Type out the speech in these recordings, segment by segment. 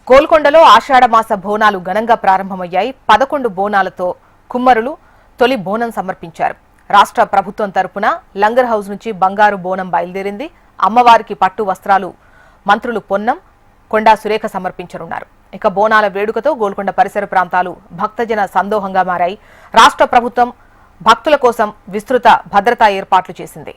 గోల్కొండలో ఆషాఢమాస బోనాలు ఘనంగా ప్రారంభమయ్యాయి. 11 బోనాలతో కుమ్మరులు తొలి బోనం సమర్పించారు. రాష్ట్ర ప్రభుత్వం తరపున లంగర్ హౌస్ నుంచి బంగారు బోనం బయలుదేరింది. అమ్మవారికి పట్టు వస్త్రాలు మంత్రులు పొన్నం, కొండా సురేఖ సమర్పించనున్నారు. ఇక బోనాల వేడుకతో గోల్కొండ పరిసర ప్రాంతాలు భక్తజన సందోహంగా మారాయి. రాష్ట్ర ప్రభుత్వం భక్తుల కోసం విస్తృత భద్రతా ఏర్పాట్లు చేసింది.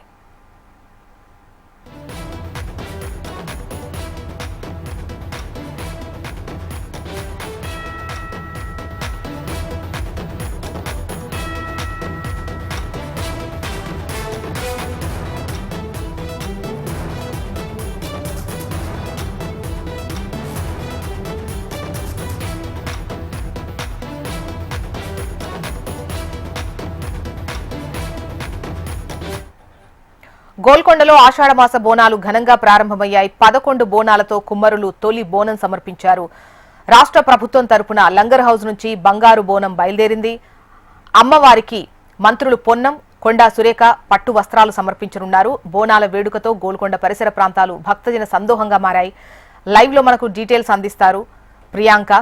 గోల్కొండలో ఆషాఢమాస బోనాలు ఘనంగా ప్రారంభమయ్యాయి. 11 బోనాలతో కుమ్మరులు తొలి బోనం సమర్పించారు. రాష్ట్ర ప్రభుత్వం తరపున లంగర్ హౌస్ నుంచి బంగారు బోనం బయలుదేరింది. అమ్మవారికి మంత్రులు పొన్నం, కొండా సురేఖ పట్టు వస్త్రాలు సమర్పించనున్నారు. బోనాల వేడుకతో గోల్కొండ పరిసర ప్రాంతాలు భక్తజన సందోహంగా మారాయి. లైవ్ లో మనకు డీటెయిల్స్ అందిస్తారు ప్రియాంక.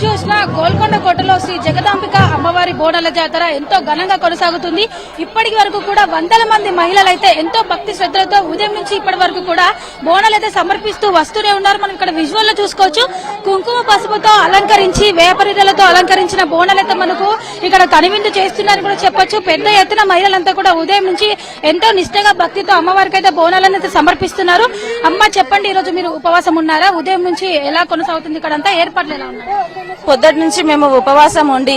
చూసిన గోల్కొండ కోటలో శ్రీ జగదాంబిక అమ్మవారి బోనాల జాతర ఎంతో ఘనంగా కొనసాగుతుంది. ఇప్పటి వరకు కూడా వందల మంది మహిళలు అయితే ఎంతో భక్తి శ్రద్ధలతో ఉదయం నుంచి ఇప్పటి వరకు కూడా బోనాలు అయితే సమర్పిస్తూ వస్తూనే ఉన్నారు. మనం ఇక్కడ విజువల్ లో చూసుకోవచ్చు. కుంకుమ పసుపుతో అలంకరించి వేపరిదలతో అలంకరించిన బోనాలు అయితే మనకు ఇక్కడ కనువిందు చేస్తున్నారని కూడా చెప్పొచ్చు. పెద్ద ఎత్తున మహిళలంతా కూడా ఉదయం నుంచి ఎంతో నిష్ఠగా భక్తితో అమ్మవారికి అయితే బోనాలను అయితే సమర్పిస్తున్నారు. అమ్మ చెప్పండి, ఈ రోజు మీరు ఉపవాసం ఉన్నారా? ఉదయం నుంచి ఎలా కొనసాగుతుంది? ఇక్కడ అంతా ఏర్పాట్లు ఎలా ఉన్నాయి? పొద్దుటి నుంచి మేము ఉపవాసం ఉండి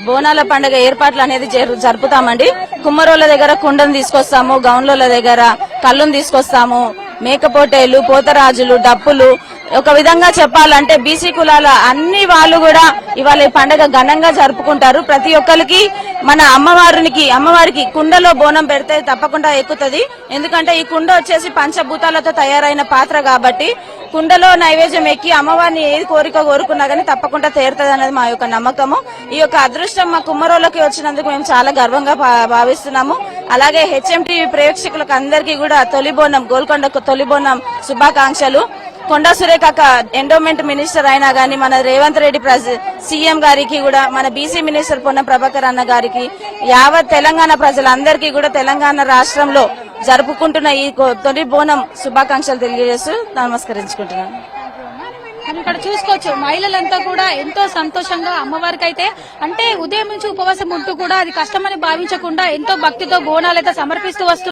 బోనాల పండుగ ఏర్పాట్లు అనేది జరుపుతామండి. కుమ్మరోళ్ళ దగ్గర కుండను తీసుకొస్తాము, గౌన్ల దగ్గర కళ్ళును తీసుకొస్తాము, మేకపోటేలు, పోతరాజులు, డప్పులు. ఒక విధంగా చెప్పాలంటే బీసీ కులాల అన్ని వాళ్ళు కూడా ఇవాళ ఈ పండుగ ఘనంగా జరుపుకుంటారు. ప్రతి ఒక్కరికి మన అమ్మవారికి కుండలో బోనం పెడితే తప్పకుండా ఎక్కుతుంది. ఎందుకంటే ఈ కుండ వచ్చేసి పంచభూతాలతో తయారైన పాత్ర కాబట్టి కుండలో నైవేద్యం ఎక్కి అమ్మవారిని ఏది కోరిక కోరుకున్నా గానీ తప్పకుండా తీరుతుంది అనేది మా యొక్క నమ్మకము. ఈ యొక్క అదృష్టం మా కుమ్మరోళ్ళకి వచ్చినందుకు మేము చాలా గర్వంగా భావిస్తున్నాము. అలాగే హెచ్ఎంటీవీ ప్రేక్షకులకు అందరికీ కూడా గోల్కొండకు తొలి బోనం శుభాకాంక్షలు. కొండా సురేఖ ఎండోమెంట్ మినిస్టర్ అయినా గానీ మన రేవంత్ రెడ్డి సీఎం గారికి కూడా, మన బీసీ మినిస్టర్ పొన్నం ప్రభాకర్ అన్న గారికి, యావత్ తెలంగాణ ప్రజలందరికీ కూడా తెలంగాణ రాష్ట్రంలో జరుపుకుంటున్న ఈ తొలి బోనం శుభాకాంక్షలు తెలియజేస్తూ నమస్కరించుకుంటున్నాను. ఇక్కడ చూసుకోవచ్చు, మహిళలంతా కూడా ఎంతో సంతోషంగా అమ్మవారికి అయితే అంటే ఉదయం నుంచి ఉపవాసం ఉంటూ కూడా అది కష్టమని భావించకుండా ఎంతో భక్తితో బోనాలు అయితే సమర్పిస్తూ వస్తున్నారు.